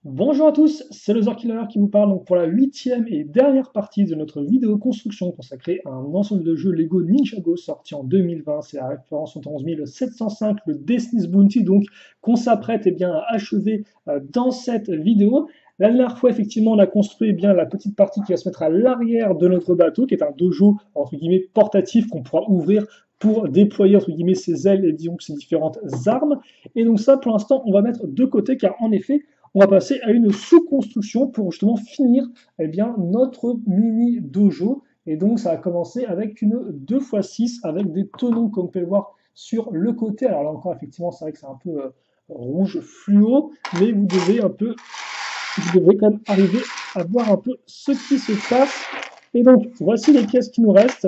Bonjour à tous, c'est le Zorkiller qui vous parle donc pour la huitième et dernière partie de notre vidéo construction consacrée à un ensemble de jeux Lego Ninjago sorti en 2020. C'est la référence au 11705, le Destiny's Bounty, donc qu'on s'apprête bien à achever dans cette vidéo. La dernière fois, effectivement, on a construit bien la petite partie qui va se mettre à l'arrière de notre bateau, qui est un dojo entre guillemets portatif qu'on pourra ouvrir pour déployer entre guillemets ses ailes et disons ses différentes armes. Et donc ça, pour l'instant, on va mettre de côté car en effet, on va passer à une sous-construction pour justement finir bien, notre mini dojo. Et donc, ça va commencer avec une 2x6 avec des tonneaux, comme vous pouvez le voir sur le côté. Alors là encore, effectivement, c'est vrai que c'est un peu rouge fluo, mais vous devrez quand même arriver à voir un peu ce qui se passe. Et donc, voici les pièces qui nous restent.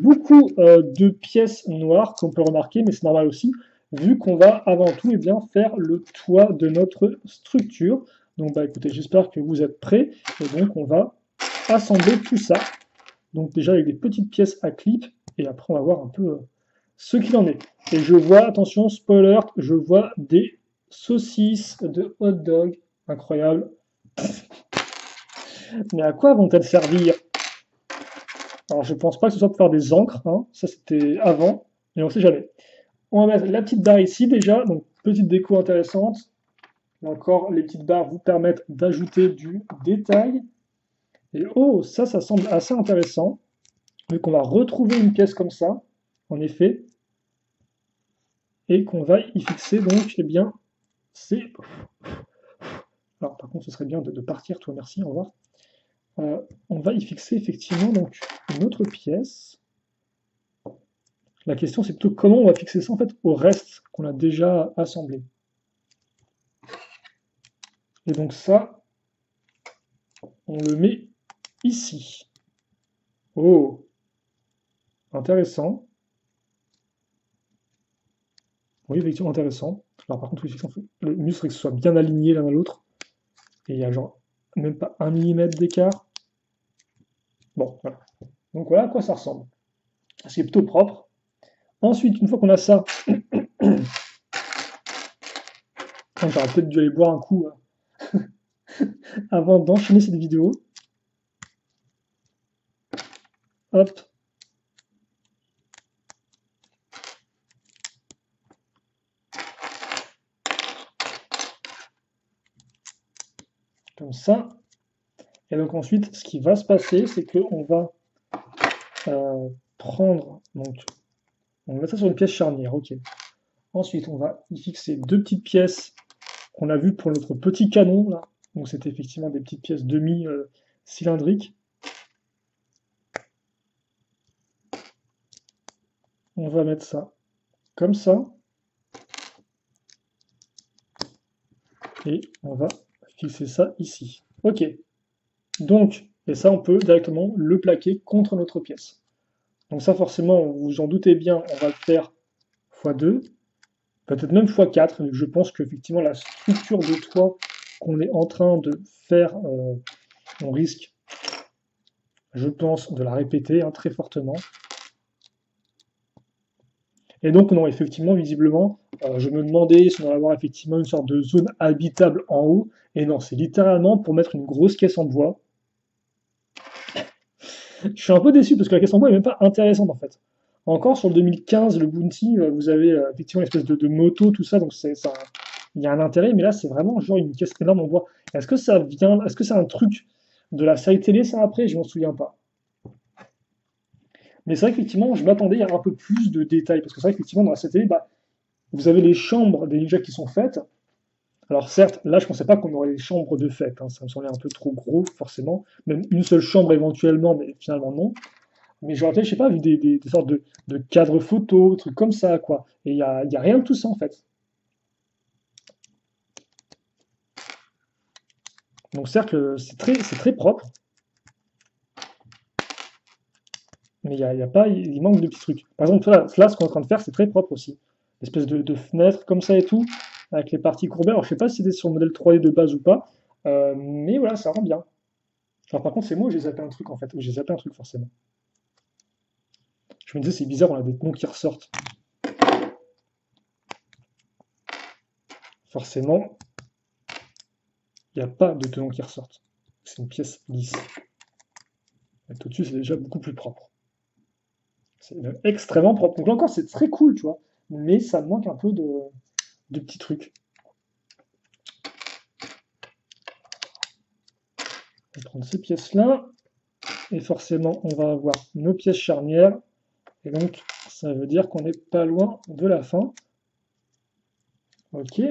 Beaucoup de pièces noires, qu'on peut remarquer, mais c'est normal aussi, vu qu'on va avant tout bien, faire le toit de notre structure. Donc, écoutez, j'espère que vous êtes prêts. Et donc, on va assembler tout ça. Donc, déjà avec des petites pièces à clip. Et après, on va voir un peu ce qu'il en est. Et je vois, attention, spoiler, je vois des saucisses de hot dog. Incroyable. Mais à quoi vont-elles servir? Alors, je pense pas que ce soit pour faire des encres, hein. Ça c'était avant, mais on sait jamais. On va mettre la petite barre ici déjà, donc petite déco intéressante. Là encore, les petites barres vous permettent d'ajouter du détail. Et oh, ça semble assez intéressant, vu qu'on va retrouver une pièce comme ça, en effet, et qu'on va y fixer donc, eh bien, c'est... Alors, par contre, ce serait bien de partir, toi, merci, au revoir. On va y fixer effectivement donc une autre pièce. La question, c'est plutôt comment on va fixer ça en fait au reste qu'on a déjà assemblé. Et donc ça, on le met ici. Oh, intéressant. Oui, effectivement, intéressant. Alors par contre, oui, le mieux serait que ce soit bien aligné l'un à l'autre. Et il y a genre même pas 1 mm d'écart. Bon, voilà. Donc voilà à quoi ça ressemble. C'est plutôt propre. Ensuite, une fois qu'on a ça, on aurait peut-être dû aller boire un coup avant d'enchaîner cette vidéo. Hop, comme ça. Et donc ensuite, ce qui va se passer, c'est qu'on va prendre, donc on va mettre ça sur une pièce charnière, ok. Ensuite, on va y fixer deux petites pièces qu'on a vues pour notre petit canon, là. Donc c'était effectivement des petites pièces demi-cylindriques. On va mettre ça comme ça. Et on va fixer ça ici. Ok. Donc, et ça, on peut directement le plaquer contre notre pièce. Donc ça, forcément, vous vous en doutez bien, on va le faire x2, peut-être même x4, vu que je pense qu'effectivement, la structure de toit qu'on est en train de faire, on risque, je pense, de la répéter hein, très fortement. Et donc, non, effectivement, visiblement, je me demandais si on allait avoir effectivement une sorte de zone habitable en haut. Et non, c'est littéralement pour mettre une grosse caisse en bois. Je suis un peu déçu parce que la caisse en bois est même pas intéressante en fait. Encore sur le 2015, le Bounty, vous avez effectivement une espèce de moto, tout ça, donc il y a un intérêt, mais là c'est vraiment genre une caisse énorme en bois. Est-ce que c'est un truc de la série télé ça après? Je m'en souviens pas. Mais c'est vrai qu'effectivement, je m'attendais à un peu plus de détails, parce que c'est vrai qu'effectivement dans la série télé, vous avez les chambres des ninjas qui sont faites. Alors certes, là je pensais pas qu'on aurait les chambres de fête, hein, ça me semblait un peu trop gros forcément, même une seule chambre éventuellement, mais finalement non. Mais j'aurais peut-être, je sais pas, vu des sortes de cadres photos, des trucs comme ça, quoi. Et il y a rien de tout ça, en fait. Donc certes, c'est très propre, mais il y a pas, il manque de petits trucs. Par exemple, là, ce qu'on est en train de faire, c'est très propre aussi. L'espèce de fenêtre comme ça et tout, avec les parties courbées. Alors je sais pas si c'était sur le modèle 3D de base ou pas, mais voilà, ça rend bien. Alors par contre, c'est moi où j'ai zappé un truc, en fait. Où j'ai zappé un truc, forcément. Je me disais, c'est bizarre, on a des noms qui ressortent. Forcément, Il n'y a pas de tenons qui ressortent. C'est une pièce lisse. Mettre au-dessus, c'est déjà beaucoup plus propre. C'est extrêmement propre. Donc là encore, c'est très cool, tu vois. Mais ça manque un peu de petits trucs. On va prendre ces pièces-là. Et forcément, on va avoir nos pièces charnières. Et donc, ça veut dire qu'on n'est pas loin de la fin. Ok.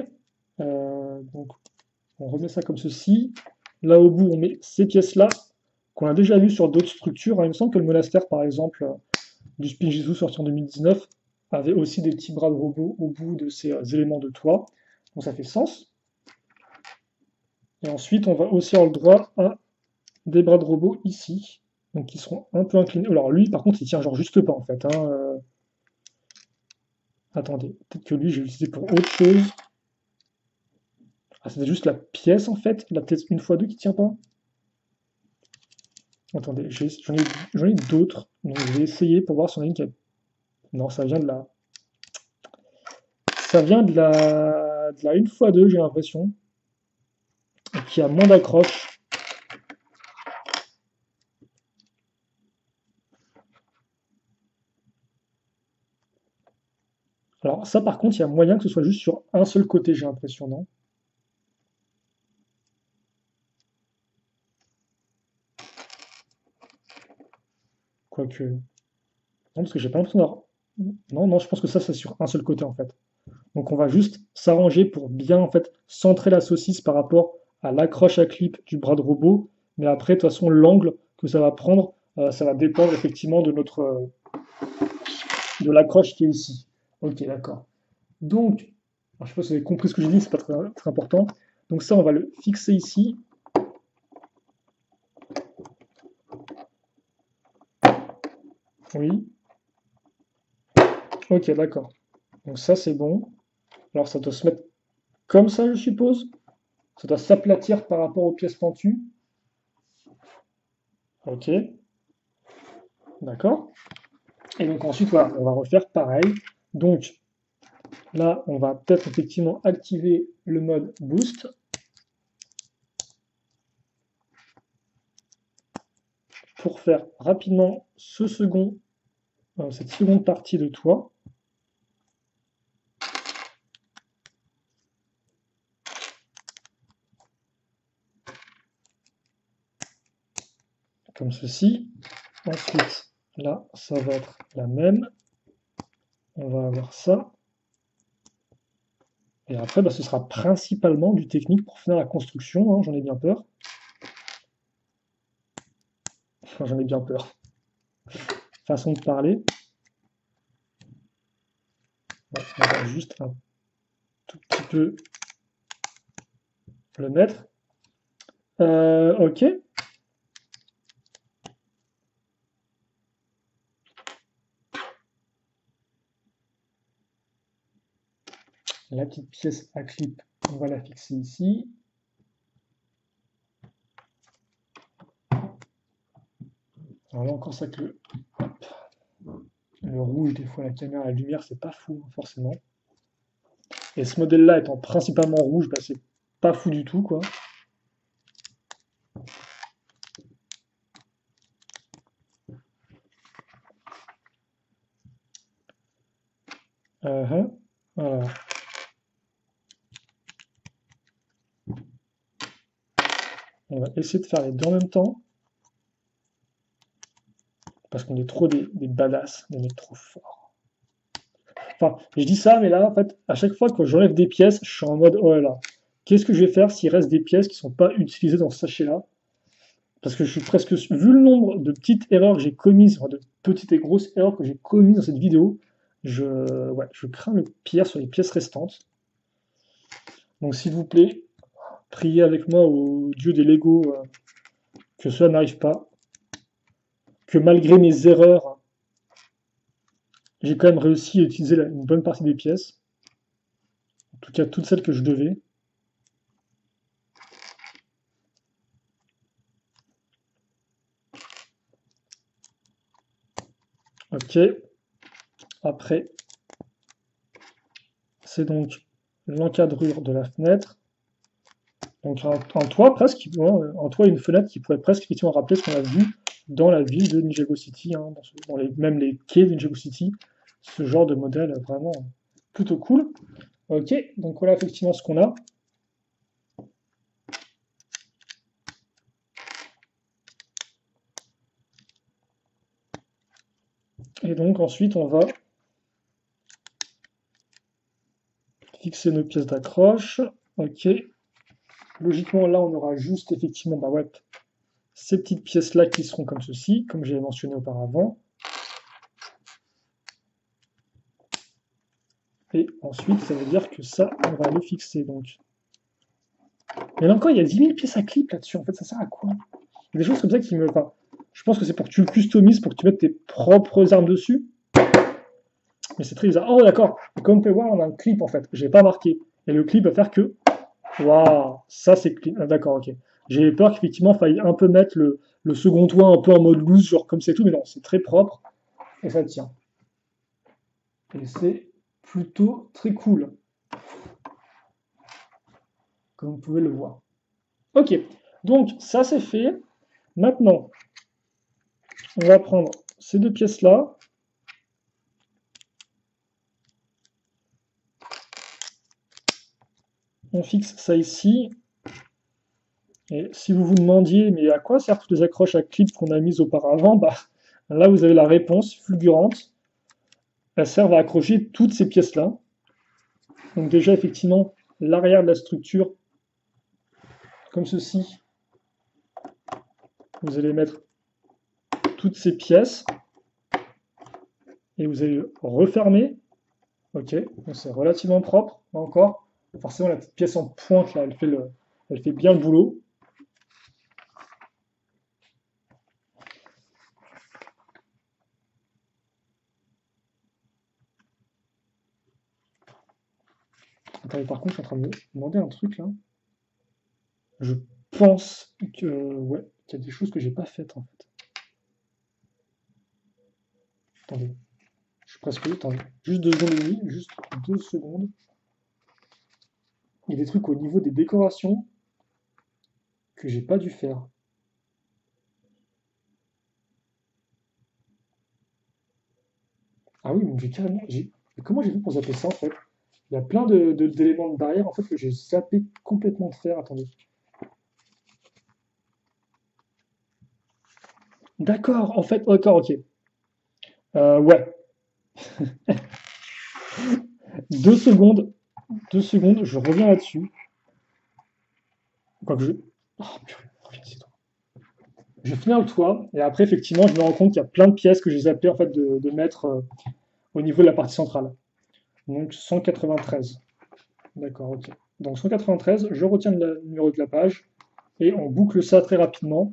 Donc, on remet ça comme ceci. Là, au bout, on met ces pièces-là, qu'on a déjà vues sur d'autres structures. Il me semble que le monastère, par exemple, du Spinjitzu sorti en 2019, avait aussi des petits bras de robot au bout de ces éléments de toit. Donc, ça fait sens. Et ensuite, on va aussi avoir le droit à des bras de robot ici. Donc, qui seront un peu inclinés. Alors, lui, par contre, il tient genre juste pas, en fait. Hein. Attendez, peut-être que lui, je vais l'utiliser pour autre chose. Ah, c'était juste la pièce, en fait. La pièce 1x2 qui tient pas. Attendez, j'en ai d'autres. Donc, je vais essayer pour voir si on a une qui a... Non, ça vient de la... Ça vient de la 1x2, j'ai l'impression. Et qui a moins d'accroche. Alors, ça, par contre, il y a moyen que ce soit juste sur un seul côté, j'ai l'impression, non? Quoique... Non, parce que j'ai pas l'impression d'avoir... Non, non, je pense que ça, c'est sur un seul côté, en fait. Donc on va juste s'arranger pour bien en fait centrer la saucisse par rapport à l'accroche à clip du bras de robot. Mais après, de toute façon, l'angle que ça va prendre, ça va dépendre effectivement de de l'accroche qui est ici. Ok, d'accord. Donc, alors, je ne sais pas si vous avez compris ce que j'ai dit, c'est pas très important. Donc ça, on va le fixer ici. Oui. Ok, d'accord. Donc ça, c'est bon. Alors ça doit se mettre comme ça, je suppose. Ça doit s'aplatir par rapport aux pièces pentues. Ok, d'accord. Et donc ensuite, voilà, on va refaire pareil. Donc là, on va peut-être effectivement activer le mode boost pour faire rapidement cette seconde partie de toit. Comme ceci. Ensuite, là, ça va être la même. On va avoir ça. Et après, bah, ce sera principalement du technique pour finir la construction, hein, j'en ai bien peur. Enfin, j'en ai bien peur. Façon de parler. Ouais, on va juste un tout petit peu le mettre. Ok. La petite pièce à clip, on va la fixer ici. Alors là encore ça que le rouge, des fois la caméra, la lumière, c'est pas fou forcément. Et ce modèle-là étant principalement rouge, bah, c'est pas fou du tout quoi. Voilà. On va essayer de faire les deux en même temps. Parce qu'on est trop des badass, des mecs trop forts. Enfin, je dis ça, mais là, en fait, à chaque fois que j'enlève des pièces, je suis en mode, oh là là, qu'est-ce que je vais faire s'il reste des pièces qui ne sont pas utilisées dans ce sachet-là? Parce que je suis presque, vu le nombre de petites erreurs que j'ai commises, enfin, de petites et grosses erreurs que j'ai commises dans cette vidéo, je crains le pire sur les pièces restantes. Donc s'il vous plaît, priez avec moi au dieu des Lego que cela n'arrive pas, que malgré mes erreurs, j'ai quand même réussi à utiliser une bonne partie des pièces, en tout cas toutes celles que je devais. Ok, après, c'est donc l'encadrure de la fenêtre. Donc un toit presque, un toit et une fenêtre qui pourrait presque effectivement rappeler ce qu'on a vu dans la ville de Ninjago City, hein, même les quais de Ninjago City, ce genre de modèle vraiment plutôt cool. Ok, donc voilà effectivement ce qu'on a. Et donc ensuite on va fixer nos pièces d'accroche. Ok, logiquement là on aura juste effectivement bah ouais, ces petites pièces là qui seront comme ceci, comme j'ai mentionné auparavant. Et ensuite ça veut dire que ça on va le fixer donc. Mais là encore il y a 10 000 pièces à clip là-dessus, en fait ça sert à quoi? Il y a des choses comme ça qui me... Enfin, je pense que c'est pour que tu le customises, pour que tu mettes tes propres armes dessus. Mais c'est très bizarre. Oh d'accord, comme on peut voir on a un clip en fait, j'ai pas marqué. Et le clip va faire que... Waouh, ça c'est clip. Ah, d'accord, ok. J'ai peur qu'effectivement il faille un peu mettre le second toit un peu en mode loose, genre comme c'est tout, mais non, c'est très propre et ça tient. Et c'est plutôt très cool, comme vous pouvez le voir. Ok, donc ça c'est fait. Maintenant, on va prendre ces deux pièces-là. On fixe ça ici. Et si vous vous demandiez, mais à quoi servent toutes les accroches à clips qu'on a mises auparavant, bah, là vous avez la réponse fulgurante. Elles servent à accrocher toutes ces pièces-là. Donc déjà, effectivement, l'arrière de la structure, comme ceci, vous allez mettre toutes ces pièces et vous allez refermer. Ok, donc c'est relativement propre, là encore. Forcément, la petite pièce en pointe, là, elle fait bien le boulot. Attendez, par contre, je suis en train de me demander un truc là. Je pense que, ouais, qu'il y a des choses que j'ai pas faites en fait. Attendez, je suis presque. Attendez, juste 2 secondes et demie, juste 2 secondes. Il y a des trucs au niveau des décorations que j'ai pas dû faire. Ah oui, donc j'ai carrément. Comment j'ai fait pour zapper ça en fait? Il y a plein d'éléments de barrière en fait que j'ai zappé complètement de faire. Attendez. D'accord, en fait, d'accord, ok. Ouais, 2 secondes, 2 secondes, je reviens là-dessus. Quoique je. Oh purée, reviens ici, toi. Je finis le toit, et après, effectivement, je me rends compte qu'il y a plein de pièces que j'ai zappé en fait de mettre au niveau de la partie centrale. Donc 193. D'accord, ok. Donc 193, je retiens le numéro de la page, et on boucle ça très rapidement.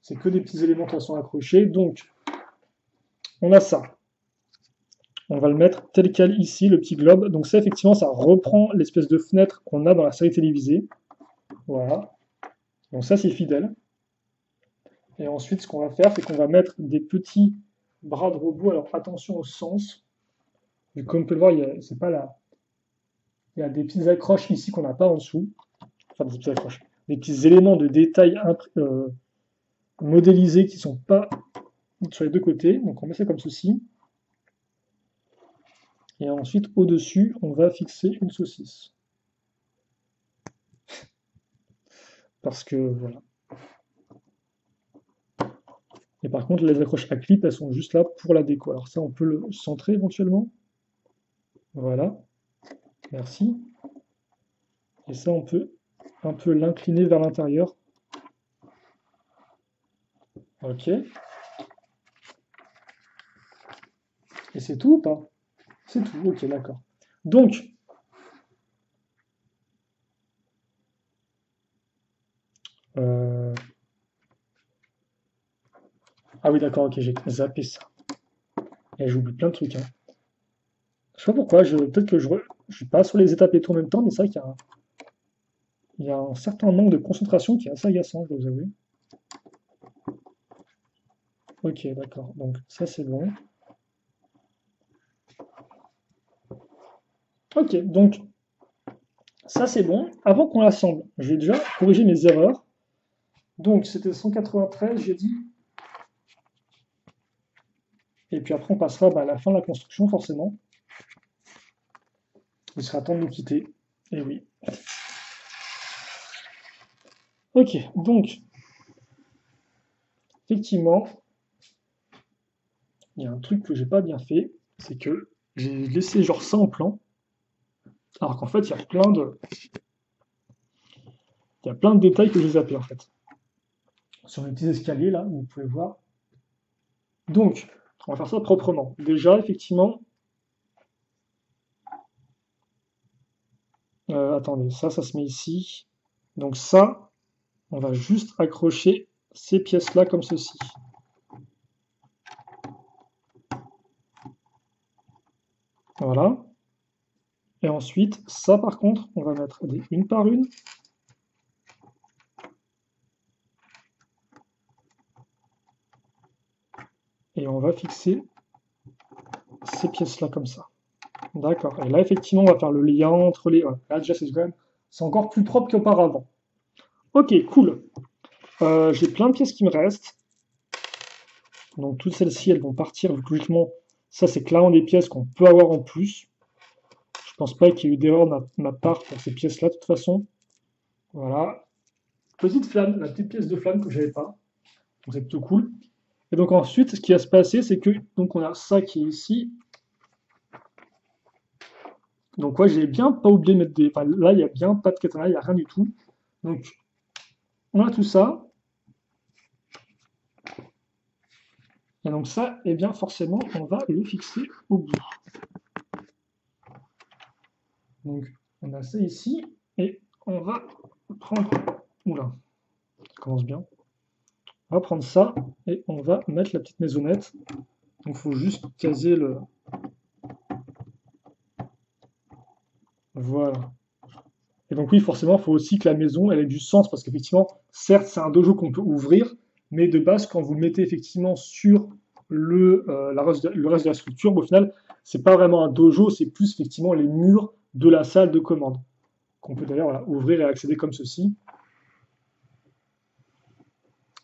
C'est que des petits éléments qui sont accrochés. Donc, on a ça. On va le mettre tel quel ici, le petit globe. Donc ça, effectivement, ça reprend l'espèce de fenêtre qu'on a dans la série télévisée. Voilà. Donc ça, c'est fidèle. Et ensuite, ce qu'on va faire, c'est qu'on va mettre des petits bras de robot. Alors attention au sens. Comme on peut le voir, c'est pas là. Il y a des petites accroches ici qu'on n'a pas en dessous. Enfin, des petites accroches. Des petits éléments de détail modélisés qui ne sont pas sur les deux côtés. Donc on met ça comme ceci. Et ensuite, au-dessus, on va fixer une saucisse. Parce que voilà. Et par contre, les accroches à clip, elles sont juste là pour la déco. Alors ça, on peut le centrer éventuellement. Voilà. Merci. Et ça, on peut un peu l'incliner vers l'intérieur. Ok. Et c'est tout ou pas? C'est tout. Ok, d'accord. Donc, euh, ah oui, d'accord, ok, j'ai zappé ça. Et j'oublie plein de trucs, hein. Je sais pas pourquoi, peut-être que je suis pas sur les étapes et tout en même temps, mais c'est vrai il y a un certain manque de concentration qui est assez agaçant, je dois vous avouer. Ok, d'accord. Donc ça, c'est bon. Ok, donc ça c'est bon. Avant qu'on l'assemble, je vais déjà corriger mes erreurs. Donc c'était 193, j'ai dit. Et puis après on passera à la fin de la construction forcément. Il sera temps de nous quitter. Et oui. Ok, donc effectivement, il y a un truc que j'ai pas bien fait, c'est que j'ai laissé genre ça en plan, alors qu'en fait il y a plein de détails que j'ai zappés en fait. Sur les petits escaliers là, vous pouvez voir. Donc, on va faire ça proprement. Déjà, effectivement, attendez, ça se met ici. Donc ça, on va juste accrocher ces pièces-là comme ceci. Voilà. Et ensuite, ça par contre, on va mettre une par une. Et on va fixer ces pièces-là comme ça. D'accord. Et là, effectivement, on va faire le lien entre les... Là, déjà, c'est encore plus propre qu'auparavant. Ok, cool. J'ai plein de pièces qui me restent. Donc, toutes celles-ci, elles vont partir. Donc, logiquement, ça, c'est clairement des pièces qu'on peut avoir en plus. Je pense pas qu'il y ait eu d'erreur de ma part pour ces pièces-là, de toute façon. Voilà. Petite flamme, la petite pièce de flamme que j'avais pas. Donc, c'est plutôt cool. Et donc, ensuite, ce qui va se passer, c'est que donc on a ça qui est ici. Donc, ouais, j'ai bien pas oublié de mettre des. Enfin, là, il n'y a bien pas de katana, il n'y a rien du tout. Donc, on a tout ça. Et donc ça, eh bien forcément, on va le fixer au bout. Donc on a ça ici, et on va prendre... Oula, ça commence bien. On va prendre ça, et on va mettre la petite maisonnette. Donc il faut juste caser le... Voilà. Et donc oui, forcément, il faut aussi que la maison, elle ait du sens, parce qu'effectivement, certes, c'est un dojo qu'on peut ouvrir, mais de base, quand vous le mettez effectivement sur le reste de la structure, au final, c'est pas vraiment un dojo, c'est plus effectivement les murs de la salle de commande, qu'on peut d'ailleurs voilà, ouvrir et accéder comme ceci.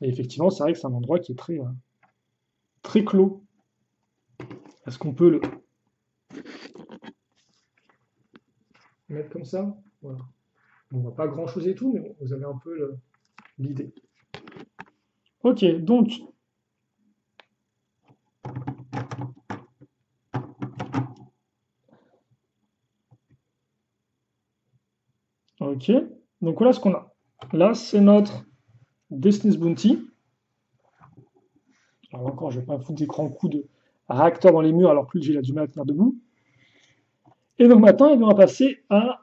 Et effectivement, c'est vrai que c'est un endroit qui est très clos. Est-ce qu'on peut le mettre comme ça? Voilà. On voit pas grand-chose et tout, mais bon, vous avez un peu l'idée. Ok, donc, ok. Donc voilà ce qu'on a. Là, c'est notre Destiny's Bounty. Alors encore, je vais pas foutre des grands coups de réacteur dans les murs alors que j'ai du mal à tenir debout. Et donc maintenant, on va passer à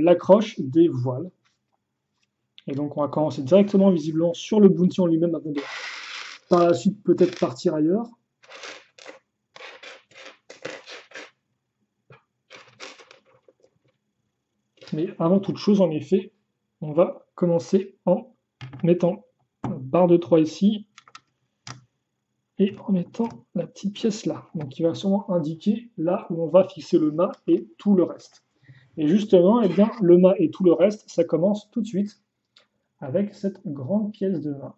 l'accroche des voiles. Et donc on va commencer directement visiblement sur le bounty en lui-même avant de par la suite peut-être partir ailleurs. Mais avant toute chose, en effet, on va commencer en mettant une barre de 3 ici et en mettant la petite pièce là. Donc qui va sûrement indiquer là où on va fixer le mât et tout le reste. Et justement, eh bien, le mât et tout le reste, ça commence tout de suite avec cette grande pièce de mât.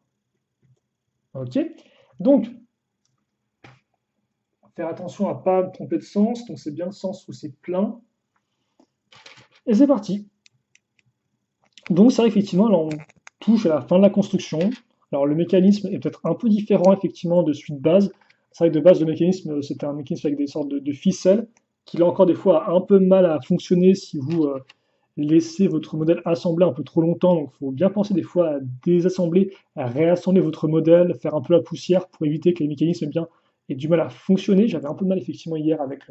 Ok. Donc, faire attention à ne pas tromper de sens. Donc c'est bien le sens où c'est plein. Et c'est parti. Donc ça, effectivement, là, on touche à la fin de la construction. Alors le mécanisme est peut-être un peu différent, effectivement, de celui de base. C'est vrai que de base, le mécanisme, c'était un mécanisme avec des sortes de ficelles, qui là encore des fois a un peu mal à fonctionner si vous laissez votre modèle assemblé un peu trop longtemps. Donc il faut bien penser des fois à désassembler, à réassembler votre modèle, faire un peu la poussière pour éviter que les mécanismes bien, aient du mal à fonctionner. J'avais un peu de mal effectivement hier avec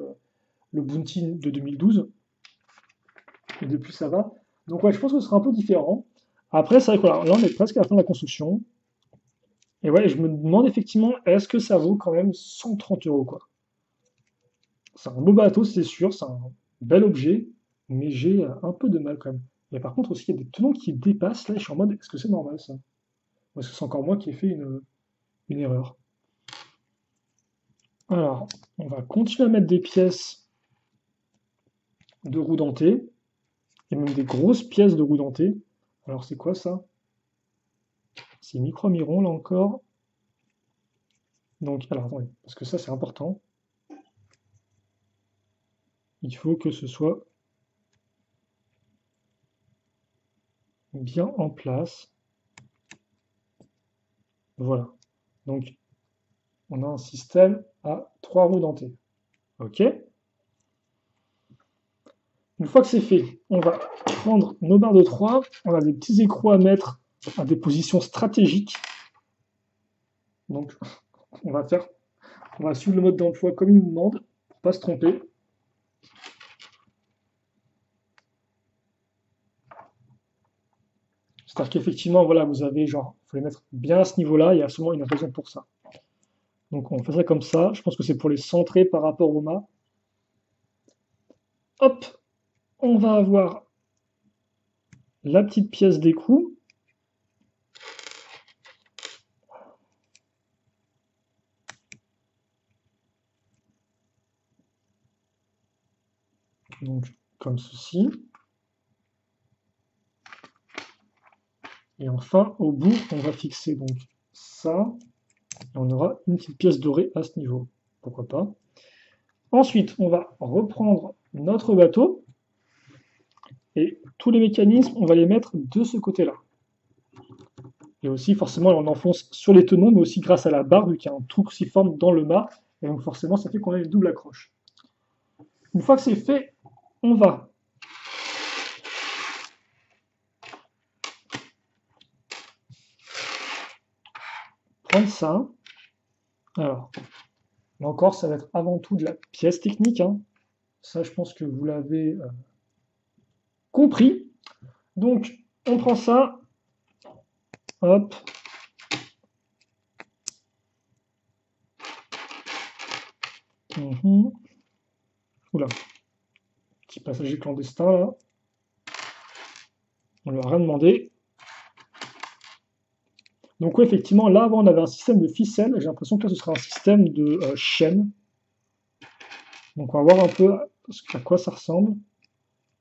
le Bounty de 2012. Et depuis ça va. Donc ouais, je pense que ce sera un peu différent. Après, c'est vrai que voilà, là on est presque à la fin de la construction. Et ouais, je me demande effectivement, est-ce que ça vaut quand même 130 euros quoi. C'est un beau bateau, c'est sûr, c'est un bel objet, mais j'ai un peu de mal quand même. Et par contre aussi, il y a des tenons qui dépassent, là, et je suis en mode, est-ce que c'est normal ça? Ou est-ce que c'est encore moi qui ai fait une erreur? Alors, on va continuer à mettre des pièces de roue dentée. Il y a même des grosses pièces de roue dentée. Alors c'est quoi ça? C'est micro-miron là encore. Donc, alors attendez, parce que ça c'est important. Il faut que ce soit bien en place. Voilà. Donc, on a un système à 3 roues dentées. OK? Une fois que c'est fait, on va prendre nos barres de 3. On a des petits écrous à mettre à des positions stratégiques. Donc, on va suivre le mode d'emploi comme il nous demande, pour pas se tromper. C'est-à-dire qu'effectivement, voilà, vous avez genre, il faut les mettre bien à ce niveau-là, il y a souvent une raison pour ça. Donc on fait ça comme ça, je pense que c'est pour les centrer par rapport au mât. Hop, on va avoir la petite pièce d'écrou. Donc comme ceci. Et enfin, au bout, on va fixer donc ça. Et on aura une petite pièce dorée à ce niveau. Pourquoi pas. Ensuite, on va reprendre notre bateau. Et tous les mécanismes, on va les mettre de ce côté-là. Et aussi, forcément, on enfonce sur les tenons, mais aussi grâce à la barre, vu qu'il y a un trou cruciforme dans le mât. Et donc forcément, ça fait qu'on a une double accroche. Une fois que c'est fait, on va prendre ça. Alors, là encore, ça va être avant tout de la pièce technique, hein. Ça, je pense que vous l'avez compris. Donc, on prend ça. Hop. Oula. Petit passager clandestin, là. On lui a rien demandé. Donc, oui, effectivement, là, avant, on avait un système de ficelle. J'ai l'impression que là, ce sera un système de chaîne. Donc, on va voir un peu à quoi ça ressemble.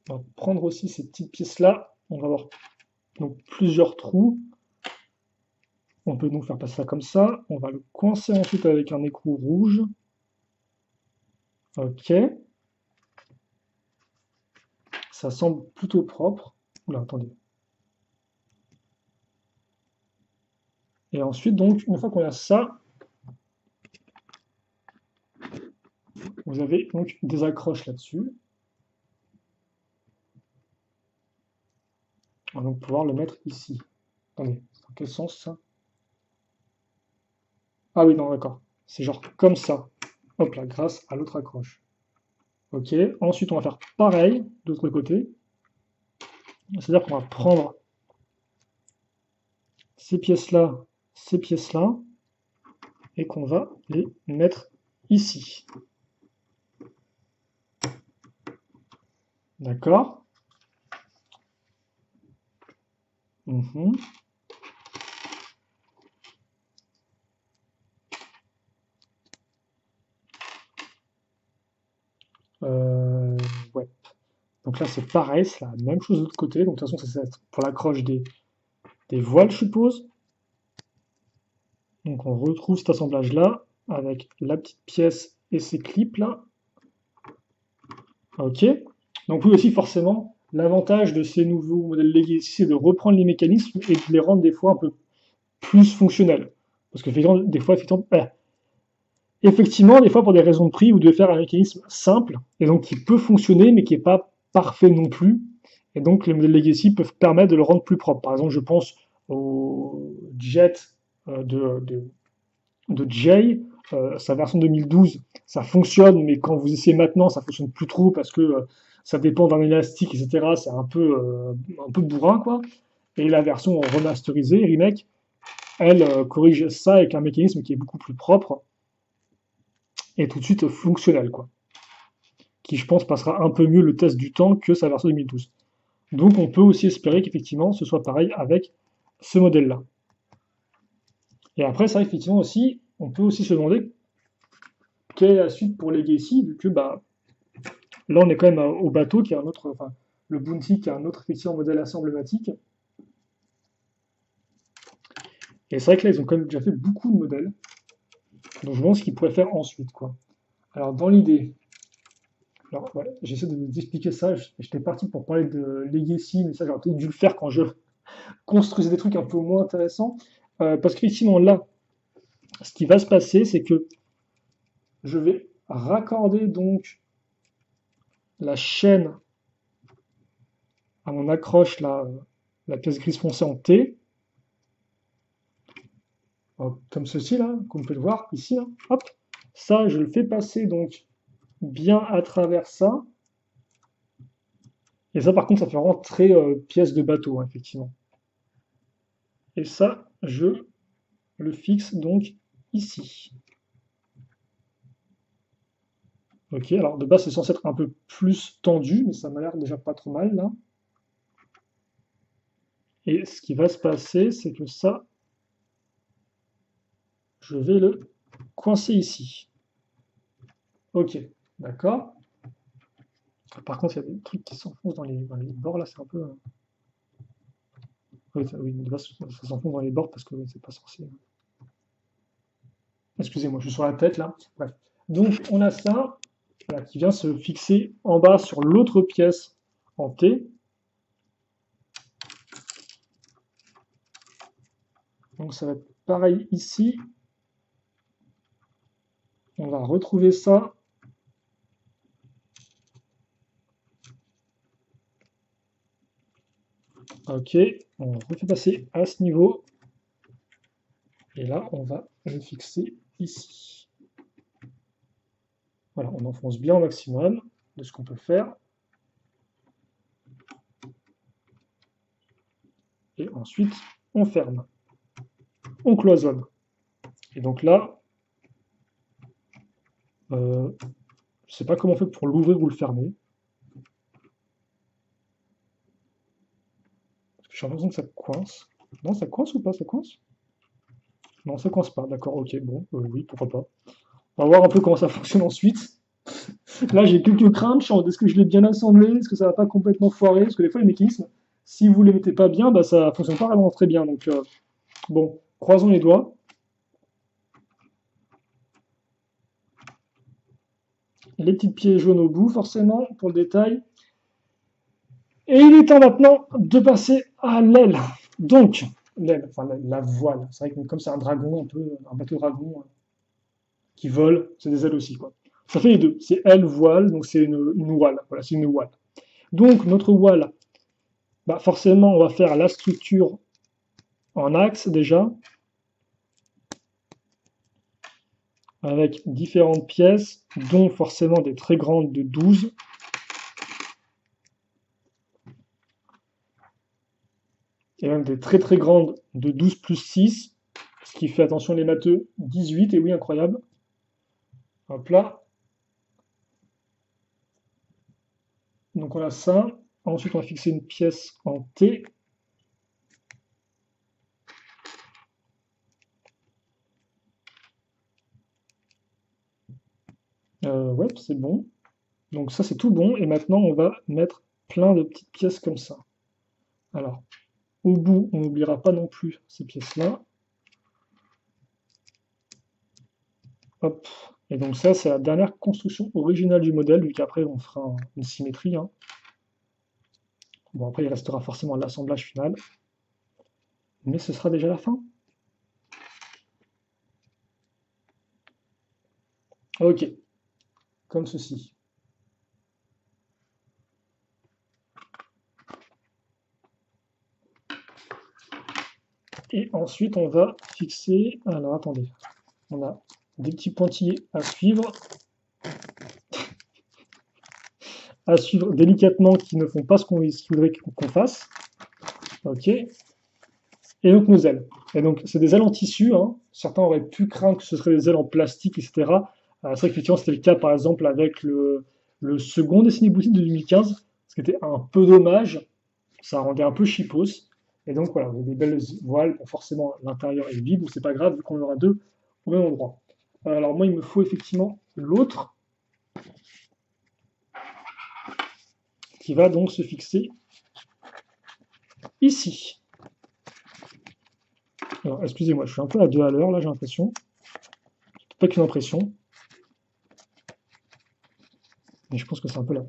On va prendre aussi ces petites pièces-là. On va avoir donc plusieurs trous. On peut donc faire passer ça comme ça. On va le coincer ensuite avec un écrou rouge. Ok. Ça semble plutôt propre. Oula, attendez. Et ensuite, donc, une fois qu'on a ça, vous avez donc des accroches là-dessus. On va donc pouvoir le mettre ici. Attendez, dans quel sens ça? Ah oui, non, d'accord. C'est genre comme ça. Hop là, grâce à l'autre accroche. Ok. Ensuite, on va faire pareil de l'autre côté. C'est-à-dire qu'on va prendre ces pièces-là, et qu'on va les mettre ici. D'accord. Ouais. Donc là, c'est pareil, c'est la même chose de l'autre côté. Donc de toute façon, ça c'est pour l'accroche des voiles, je suppose. Donc on retrouve cet assemblage-là avec la petite pièce et ces clips-là. Ok. Donc oui aussi, forcément, l'avantage de ces nouveaux modèles Legacy, c'est de reprendre les mécanismes et de les rendre des fois un peu plus fonctionnels. Parce que des fois, effectivement, des fois, pour des raisons de prix, vous devez faire un mécanisme simple, et donc qui peut fonctionner, mais qui n'est pas parfait non plus. Et donc, les modèles Legacy peuvent permettre de le rendre plus propre. Par exemple, je pense au Jet de Jay, sa version 2012, ça fonctionne, mais quand vous essayez maintenant, ça fonctionne plus trop parce que ça dépend d'un élastique, etc. C'est un peu bourrin, quoi. Et la version remasterisée, remake, elle corrige ça avec un mécanisme qui est beaucoup plus propre et tout de suite fonctionnel, quoi. Qui, je pense, passera un peu mieux le test du temps que sa version 2012. Donc, on peut aussi espérer qu'effectivement, ce soit pareil avec ce modèle-là. Et après, ça, effectivement, aussi, on peut aussi se demander quelle est la suite pour Legacy, vu que bah, là, on est quand même au bateau, qui est un autre. Enfin, le Bounty, qui est un autre effectivement modèle assez emblématique. Et c'est vrai que là, ils ont quand même déjà fait beaucoup de modèles. Donc je me demande ce qu'ils pourraient faire ensuite, quoi. Alors dans l'idée, alors voilà, j'essaie de vous expliquer ça. J'étais parti pour parler de Legacy, mais ça j'aurais peut-être dû le faire quand je construisais des trucs un peu moins intéressants. Parce qu'effectivement là, ce qui va se passer, c'est que je vais raccorder donc la chaîne à mon accroche, là, la pièce grise foncée en T, comme ceci là, comme vous pouvez le voir ici, là. Hop, ça je le fais passer donc bien à travers ça. Et ça par contre ça fait vraiment très pièce de bateau, hein, effectivement. Et ça, je le fixe donc ici. Ok, alors de base c'est censé être un peu plus tendu, mais ça m'a l'air déjà pas trop mal là. Et ce qui va se passer, c'est que ça, je vais le coincer ici. Ok, d'accord. Par contre, il y a des trucs qui s'enfoncent dans les bords là, c'est un peu. Oui, oui, de base, ça s'enfonce dans les bords parce que c'est pas censé. Excusez-moi, je suis sur la tête là. Bref. Donc on a ça voilà, qui vient se fixer en bas sur l'autre pièce en T. Donc ça va être pareil ici. On va retrouver ça. Ok, on refait passer à ce niveau. Et là, on va le fixer ici. Voilà, on enfonce bien au maximum de ce qu'on peut faire. Et ensuite, on ferme. On cloisonne. Et donc là, je ne sais pas comment on fait pour l'ouvrir ou le fermer. J'ai l'impression que ça coince. Non, ça coince ou pas? Ça coince? Non, ça coince pas. D'accord, ok, bon, oui, pourquoi pas. On va voir un peu comment ça fonctionne ensuite. Là, j'ai quelques craintes. Est-ce que je l'ai bien assemblé? Est-ce que ça va pas complètement foirer? Parce que des fois, les mécanismes, si vous les mettez pas bien, bah, ça fonctionne pas vraiment très bien. Donc, bon, croisons les doigts. Les petits pieds jaunes au bout, forcément, pour le détail. Et il est temps maintenant de passer à l'aile. Donc, l'aile, enfin la voile. C'est vrai que comme c'est un dragon, un peu, un bateau dragon qui vole, c'est des ailes aussi, quoi. Ça fait les deux. C'est aile, voile, donc c'est une voile. Voilà, c'est une voile. Donc, notre voile, bah forcément, on va faire la structure en axe déjà, avec différentes pièces, dont forcément des très grandes de 12. Et même des très très grandes de 12 plus 6, ce qui fait, attention les matheux, 18, et oui, incroyable. Hop là. Donc on a ça. Ensuite, on va fixer une pièce en T. Ouais, c'est bon. Donc ça, c'est tout bon. Et maintenant, on va mettre plein de petites pièces comme ça. Alors, au bout, on n'oubliera pas non plus ces pièces-là. Hop. Et donc ça, c'est la dernière construction originale du modèle, vu qu'après, on fera une symétrie, hein. Bon, après, il restera forcément l'assemblage final. Mais ce sera déjà la fin. Ok. Comme ceci. Et ensuite, on va fixer... Alors, attendez. On a des petits pointillés à suivre délicatement qui ne font pas ce qu'on voudrait qu'on fasse. Ok. Et donc nos ailes. Et donc c'est des ailes en tissu, hein. Certains auraient pu craindre que ce serait des ailes en plastique, etc. C'est vrai qu'effectivement c'était le cas par exemple avec le second Destiny Boutique de 2015, ce qui était un peu dommage. Ça rendait un peu chipos. Et donc voilà, vous avez des belles voiles. Bon, forcément l'intérieur est vide, mais c'est pas grave vu qu'on aura deux au même endroit. Alors moi il me faut effectivement l'autre. qui va donc se fixer ici. Alors, excusez-moi, je suis un peu à 2 à l'heure, là, j'ai l'impression. Pas qu'une impression, mais je pense que c'est un peu la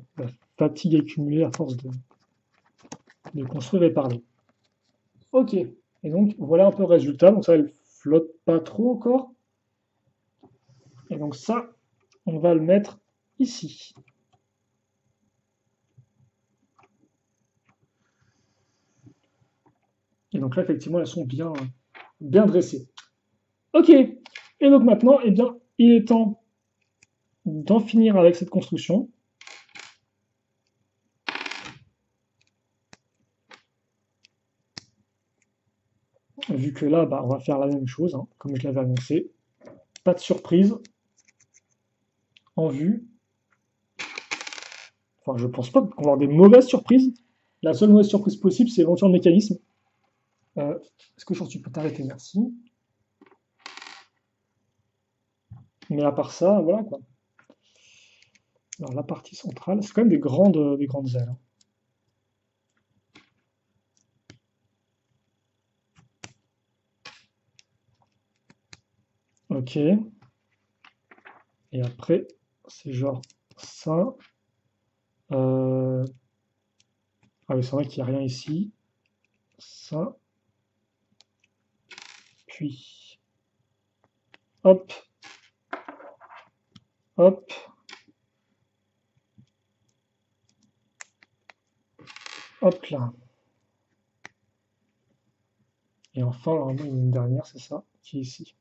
fatigue accumulée à force de construire et parler. Ok, et donc voilà un peu le résultat. Donc ça, elle flotte pas trop encore. Et donc ça, on va le mettre ici. Et donc là, effectivement, elles sont bien dressées. Ok, et donc maintenant, eh bien, il est temps d'en finir avec cette construction. Vu que là, bah, on va faire la même chose, hein, comme je l'avais annoncé. Pas de surprise en vue. Enfin, je pense pas qu'on va avoir des mauvaises surprises. La seule mauvaise surprise possible, c'est éventuellement le mécanisme. Est-ce que tu peux t'arrêter? Merci. Mais à part ça, voilà quoi. Alors la partie centrale, c'est quand même des grandes ailes, hein. Ok. Et après, c'est genre ça. Ah oui, c'est vrai qu'il n'y a rien ici. Ça. Puis, hop, hop, hop là. Et enfin, normalement, il y en a une dernière, c'est ça, qui est ici.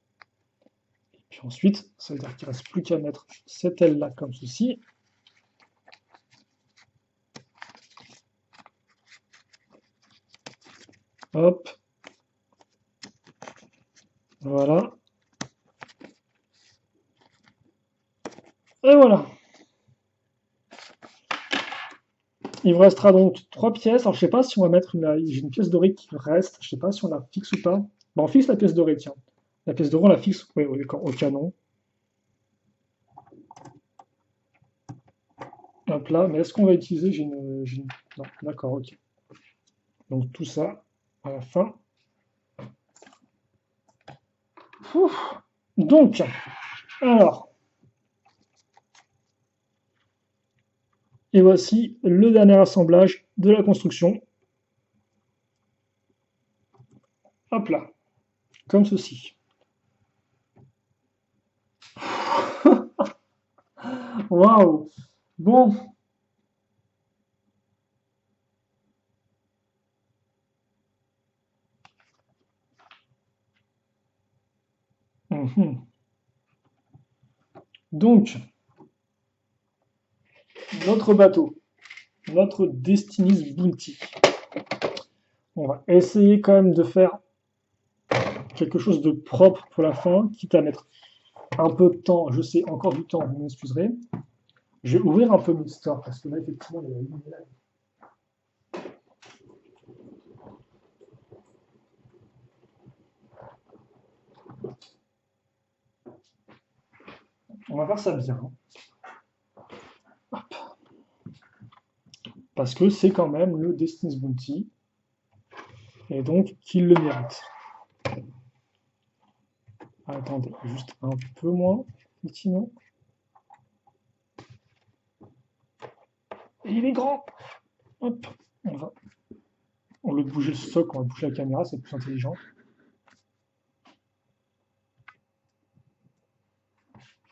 Et puis ensuite, ça veut dire qu'il ne reste plus qu'à mettre cette aile-là comme ceci. Hop. Voilà. Et voilà. Il vous restera donc 3 pièces. Alors, je sais pas si on va mettre j'ai une pièce dorée qui reste. Je sais pas si on la fixe ou pas. Bon, on fixe la pièce dorée, tiens. La pièce dorée, on la fixe, oui, oui, d'accord, au canon. Hop là. Mais est-ce qu'on va utiliser? Non, d'accord, ok. Donc, tout ça à la fin. Ouf. Donc, alors, et voici le dernier assemblage de la construction. Hop là, comme ceci. Waouh! Bon. Mhm. Donc, notre bateau, notre Destiny's Bounty. On va essayer quand même de faire quelque chose de propre pour la fin, quitte à mettre un peu de temps, je sais, encore du temps, vous m'excuserez. Je vais ouvrir un peu mon store, parce que là, effectivement, il y a une live. On va faire ça bien, hein. Parce que c'est quand même le Destiny's Bounty, et donc qu'il le mérite. Attendez, juste un peu moins, effectivement. Et il est grand. Hop, on va bouger le socle, on va bouger la caméra, c'est plus intelligent.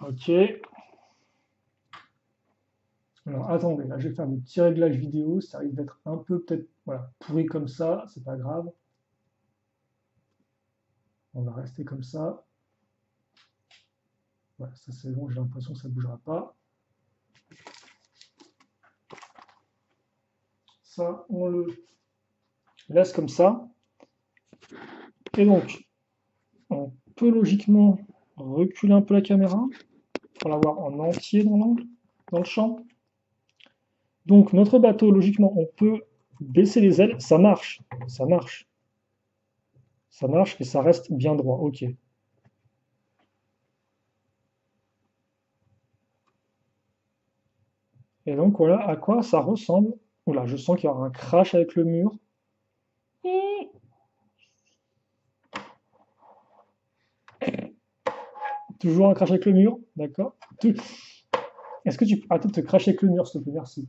Ok. Alors attendez, là je vais faire mes petits réglages vidéo, ça risque d'être un peu peut-être voilà, pourri comme ça, c'est pas grave. On va rester comme ça. Voilà, ça c'est bon, j'ai l'impression que ça ne bougera pas. Ça, on le laisse comme ça. Et donc, on peut logiquement reculer un peu la caméra pour l'avoir en entier dans l'angle, dans le champ. Donc notre bateau, logiquement, on peut baisser les ailes, ça marche, ça marche. Ça marche et ça reste bien droit, ok. Et donc voilà à quoi ça ressemble Oula, je sens qu'il y aura un crash avec le mur. Toujours un crash avec le mur, d'accord. Est-ce que tu peux arrêter de te cracher avec le mur, s'il te plaît, merci.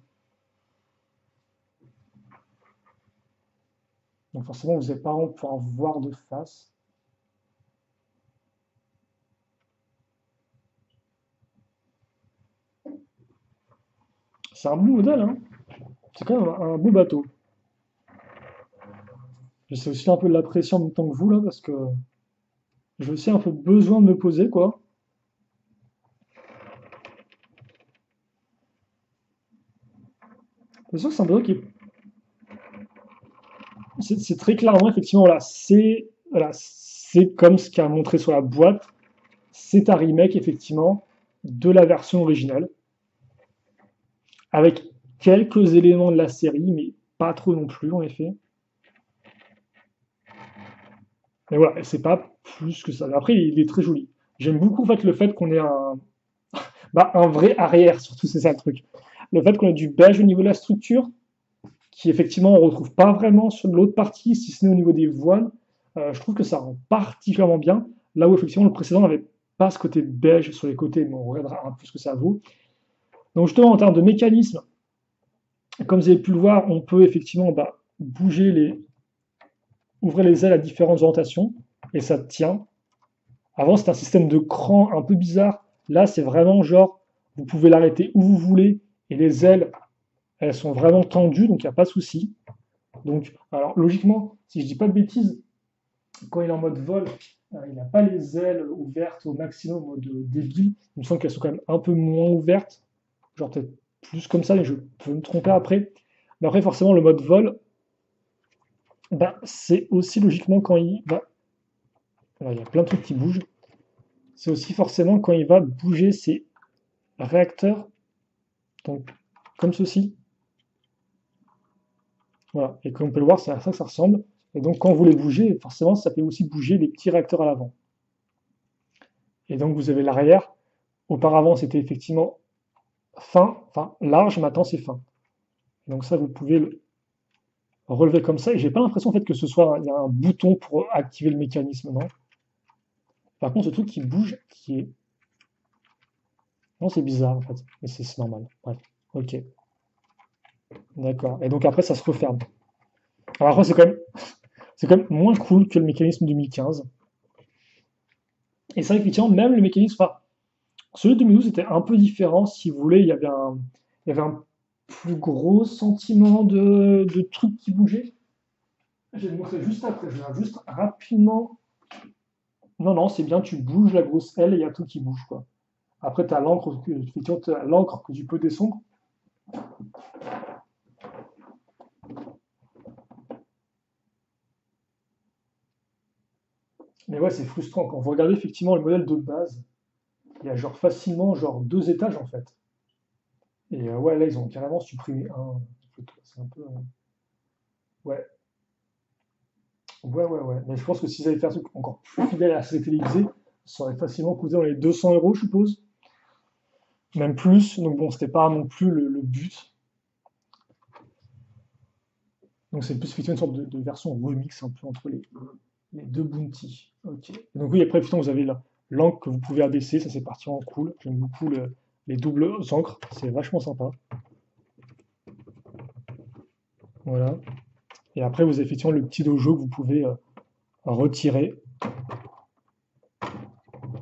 Donc forcément, vous n'allez pas pouvoir voir de face. C'est un beau modèle, hein. C'est quand même un beau bateau. J'essaie aussi un peu de l'apprécier en même temps que vous, là, parce que j'ai aussi un peu besoin de me poser, quoi. C'est sûr que c'est un bateau qui est... C'est très clairement, effectivement, voilà, c'est comme ce qu'a montré sur la boîte. C'est un remake, effectivement, de la version originale, avec quelques éléments de la série, mais pas trop non plus, en effet. Mais voilà, c'est pas plus que ça. Après, il est très joli. J'aime beaucoup en fait, le fait qu'on ait un vrai arrière, surtout, c'est ça le truc. Le fait qu'on ait du beige au niveau de la structure, qui effectivement on retrouve pas vraiment sur l'autre partie, si ce n'est au niveau des voiles, je trouve que ça rend particulièrement bien. Là où effectivement le précédent n'avait pas ce côté beige sur les côtés, mais on regardera un peu ce que ça vaut. Donc justement en termes de mécanisme, comme vous avez pu le voir, on peut effectivement bouger ouvrir les ailes à différentes orientations, et ça tient. Avant c'était un système de cran un peu bizarre. Là c'est vraiment genre, vous pouvez l'arrêter où vous voulez, et les ailes, elles sont vraiment tendues, donc il n'y a pas de souci. Donc, alors logiquement, si je dis pas de bêtises, quand il est en mode vol, il n'a pas les ailes ouvertes au maximum en mode débile. Il me semble qu'elles sont quand même un peu moins ouvertes, genre peut-être plus comme ça, mais je peux me tromper après. Mais après, forcément, le mode vol, c'est aussi logiquement quand il va. Alors, il y a plein de trucs qui bougent. C'est aussi forcément quand il va bouger ses réacteurs, donc comme ceci. Voilà. Et comme on peut le voir, c'est à ça que ça ressemble. Et donc, quand vous les bougez, forcément, ça fait aussi bouger les petits réacteurs à l'avant. Et donc, vous avez l'arrière. Auparavant, c'était effectivement fin, enfin large, maintenant c'est fin. Donc ça, vous pouvez le relever comme ça. Et j'ai pas l'impression en fait que ce soit il y a un bouton pour activer le mécanisme, non. Par contre, ce truc qui bouge, qui est non, c'est bizarre en fait, mais c'est normal. Bref, ok, d'accord. Et donc après, ça se referme. Alors après, c'est quand même moins cool que le mécanisme 2015. Et c'est vrai qu'effectivement, même le mécanisme, enfin, celui de 2012 était un peu différent, si vous voulez. Il y avait un plus gros sentiment de trucs qui bougeaient. Je vais te montrer juste après. Je vais juste rapidement. Non, non, c'est bien, tu bouges la grosse aile et il y a tout qui bouge, quoi. Après, tu as l'encre effectivement, t'as l'encre que tu peux descendre. Mais ouais, c'est frustrant. Quand vous regardez effectivement le modèle de base, il y a genre facilement genre 2 étages en fait. Et ouais, là, ils ont carrément supprimé un. C'est un peu. Ouais, ouais, ouais, ouais. Mais je pense que s'ils avaient fait un truc encore plus fidèle à la série télévisée, ça aurait facilement coûté dans les 200 euros, je suppose. Même plus. Donc bon, c'était pas non plus le but. Donc c'est plus effectivement une sorte de version remix un peu entre les deux Bounty. Ok. Donc oui, après, putain, vous avez l'encre que vous pouvez abaisser, ça c'est particulièrement cool. J'aime beaucoup les doubles encres, c'est vachement sympa. Voilà. Et après, vous avez effectivement le petit dojo que vous pouvez retirer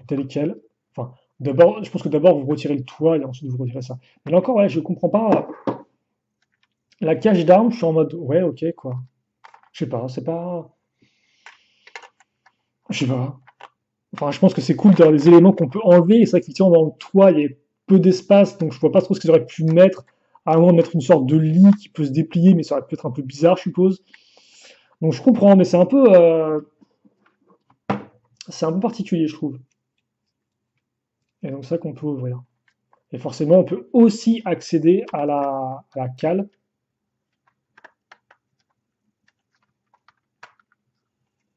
tel quel. Enfin, d'abord, je pense que d'abord vous retirez le toit et ensuite vous retirez ça. Mais là encore, ouais, je comprends pas. La cage d'armes, je suis en mode, ouais, ok, quoi. Je sais pas, c'est pas. Je sais pas. Enfin, je pense que c'est cool d'avoir des éléments qu'on peut enlever. Et c'est vrai qu'effectivement, dans le toit, il y a peu d'espace, donc je vois pas trop ce qu'ils auraient pu mettre. À moins de mettre une sorte de lit qui peut se déplier, mais ça aurait pu être un peu bizarre, je suppose. Donc je comprends, mais c'est un peu particulier, je trouve. Et donc ça qu'on peut ouvrir. Et forcément, on peut aussi accéder à la cale.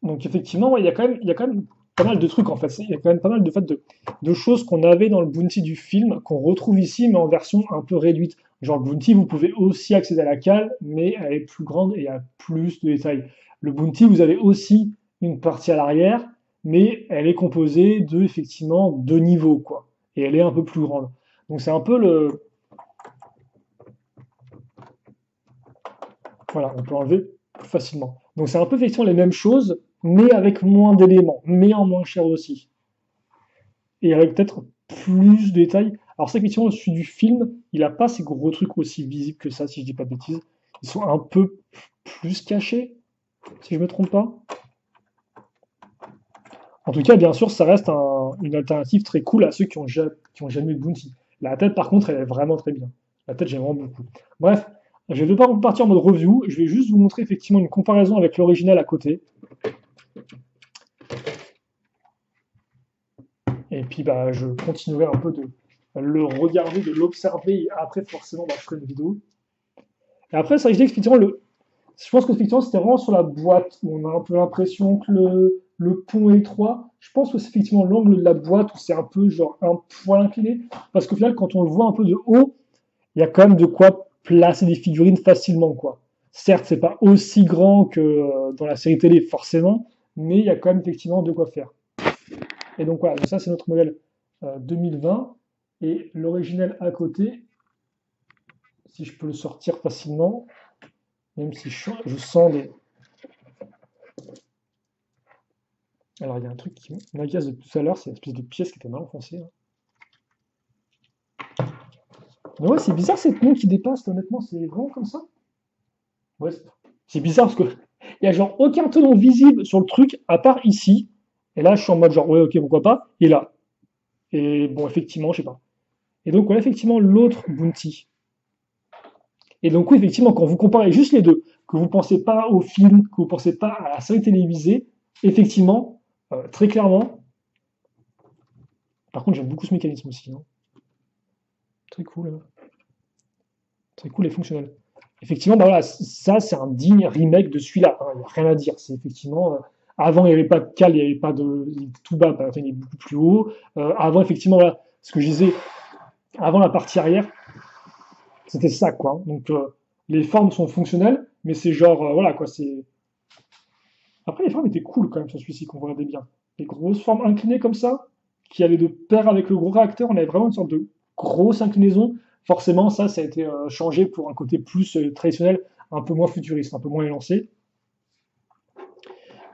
Donc effectivement, ouais, il y a quand même pas mal de trucs en fait. Il y a quand même pas mal de choses qu'on avait dans le Bounty du film, qu'on retrouve ici, mais en version un peu réduite. Genre le Bounty, vous pouvez aussi accéder à la cale, mais elle est plus grande et il y a plus de détails. Le Bounty, vous avez aussi une partie à l'arrière, mais elle est composée de, effectivement, deux niveaux, quoi. Et elle est un peu plus grande. Donc c'est un peu le... Voilà, on peut enlever plus facilement. Donc c'est un peu effectivement les mêmes choses, mais avec moins d'éléments, mais en moins cher aussi. Et avec peut-être plus de détails. Alors c'est effectivement, celui du film, il n'a pas ces gros trucs aussi visibles que ça, si je dis pas de bêtises. Ils sont un peu plus cachés, si je me trompe pas. En tout cas, bien sûr, ça reste une alternative très cool à ceux qui ont jamais eu de Bounty. La tête, par contre, elle est vraiment très bien. La tête, j'aime vraiment beaucoup. Bref, je ne vais pas partir en mode review. Je vais juste vous montrer effectivement une comparaison avec l'original à côté. Et puis, bah, je continuerai un peu de le regarder, de l'observer. Et après, forcément, bah, je ferai une vidéo. Et après, ça, je dis effectivement, je pense qu'effectivement, c'était vraiment sur la boîte où on a un peu l'impression que le pont est étroit. Je pense que c'est effectivement l'angle de la boîte où c'est un peu genre un poil incliné. Parce qu'au final, quand on le voit un peu de haut, il y a quand même de quoi placer des figurines facilement, quoi. Certes, c'est pas aussi grand que dans la série télé, forcément, mais il y a quand même effectivement de quoi faire. Et donc voilà, donc ça c'est notre modèle 2020. Et l'original à côté, si je peux le sortir facilement, même si je sens des, alors, il y a un truc qui m'agace de tout à l'heure, c'est l'espèce de pièce qui était mal enfoncée, là. Mais ouais, c'est bizarre cette main qui dépasse, honnêtement, c'est vraiment comme ça. Ouais, c'est bizarre parce que il y a genre aucun tenon visible sur le truc, à part ici. Et là, je suis en mode genre, ouais, ok, pourquoi pas. Et là. Et bon, effectivement, je sais pas. Et donc, voilà, effectivement, l'autre Bounty. Et donc, oui, effectivement, quand vous comparez juste les deux, que vous pensez pas au film, que vous pensez pas à la série télévisée, effectivement, très clairement. Par contre, j'aime beaucoup ce mécanisme aussi, hein. Très cool, hein. Très cool et fonctionnel. Effectivement, bah voilà, ça c'est un digne remake de celui-là, hein, il n'y a rien à dire. C'est effectivement, avant il n'y avait pas de cale, il n'y avait pas de. Il était tout bas, bah, il est beaucoup plus haut. Avant, effectivement, voilà, ce que je disais, avant la partie arrière, c'était ça, quoi. Donc les formes sont fonctionnelles, mais c'est genre, voilà, quoi, c'est. Après, les formes étaient cool quand même sur celui-ci, qu'on regardait bien. Les grosses formes inclinées comme ça, qui allaient de pair avec le gros réacteur, on avait vraiment une sorte de grosse inclinaison. Forcément, ça a été changé pour un côté plus traditionnel, un peu moins futuriste, un peu moins élancé.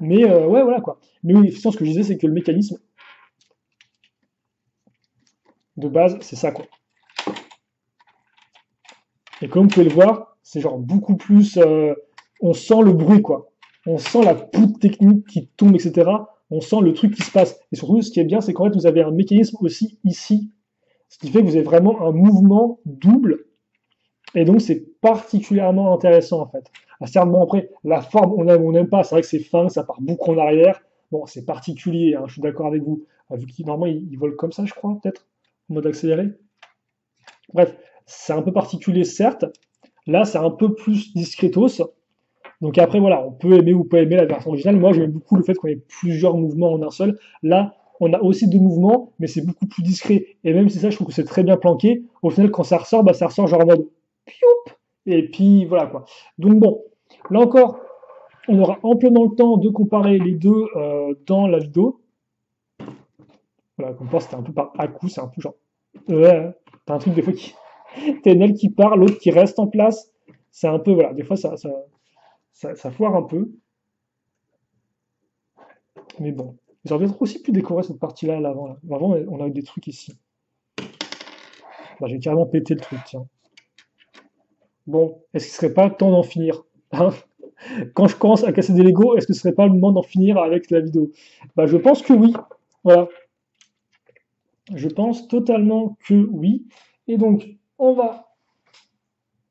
Mais ouais, voilà quoi. Mais oui, effectivement, ce que je disais, c'est que le mécanisme de base, c'est ça quoi. Et comme vous pouvez le voir, c'est genre beaucoup plus. On sent le bruit quoi. On sent la poudre technique qui tombe, etc. On sent le truc qui se passe. Et surtout, ce qui est bien, c'est qu'en fait, vous avez un mécanisme aussi ici. Ce qui fait que vous avez vraiment un mouvement double. Et donc, c'est particulièrement intéressant, en fait. Ah, certes, bon, après, la forme, on aime ou on n'aime pas. C'est vrai que c'est fin, ça part beaucoup en arrière. Bon, c'est particulier, hein, je suis d'accord avec vous. Vu qu'il, normalement, il vole comme ça, je crois, peut-être, en mode accéléré. Bref, c'est un peu particulier, certes. Là, c'est un peu plus discretos. Donc après, voilà, on peut aimer ou pas aimer la version originale. Moi, j'aime beaucoup le fait qu'on ait plusieurs mouvements en un seul. Là, on a aussi deux mouvements, mais c'est beaucoup plus discret. Et même si ça, je trouve que c'est très bien planqué, au final, quand ça ressort, bah, ça ressort genre en mode pioup. Et puis voilà quoi. Donc bon, là encore, on aura amplement le temps de comparer les deux dans la vidéo. Voilà, comme ça, c'était un peu par à coup, c'est un peu genre. T'as un truc des fois qui. T'as une aile qui part, l'autre qui reste en place. C'est un peu, voilà, des fois ça foire un peu. Mais bon. J'aurais peut-être aussi pu décorer cette partie-là à l'avant. Là. Avant, on a eu des trucs ici. Bah, j'ai carrément pété le truc, tiens. Bon, est-ce qu'il serait pas temps d'en finir, hein? Quand je commence à casser des Lego, est-ce que ce serait pas le moment d'en finir avec la vidéo? Bah, je pense que oui. Voilà. Je pense totalement que oui. Et donc, on va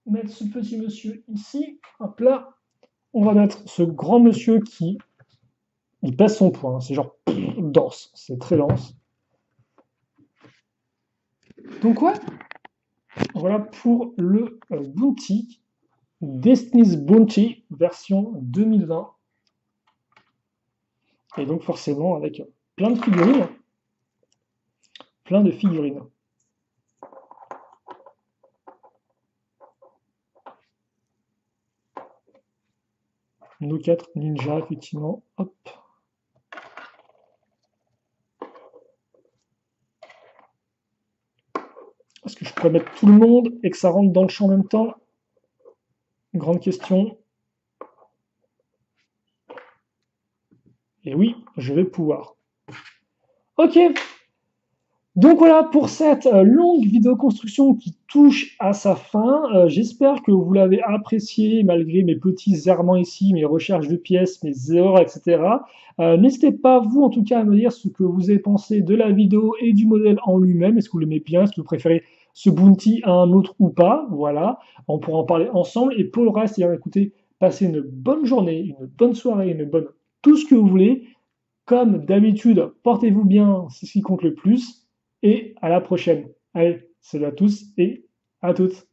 mettre ce petit monsieur ici. Hop là. On va mettre ce grand monsieur qui il pèse son poids, hein. C'est genre dense. C'est très dense. Donc, ouais. Voilà pour le Bounty. Destiny's Bounty version 2020. Et donc, forcément, avec plein de figurines. Plein de figurines. nos 4 ninjas, effectivement. Hop. Est-ce que je pourrais mettre tout le monde et que ça rentre dans le champ en même temps? Grande question. Et oui, je vais pouvoir. Ok, donc voilà pour cette longue vidéo construction qui touche à sa fin. J'espère que vous l'avez apprécié malgré mes petits errements ici, mes recherches de pièces, mes erreurs, etc. N'hésitez pas, vous en tout cas, à me dire ce que vous avez pensé de la vidéo et du modèle en lui-même. Est-ce que vous l'aimez bien? Est-ce que vous préférez ce bounty à un autre ou pas? Voilà, on pourra en parler ensemble. Et pour le reste, écoutez, passez une bonne journée, une bonne soirée, une bonne tout ce que vous voulez. Comme d'habitude, portez-vous bien, c'est ce qui compte le plus. Et à la prochaine. Allez, salut à tous et à toutes.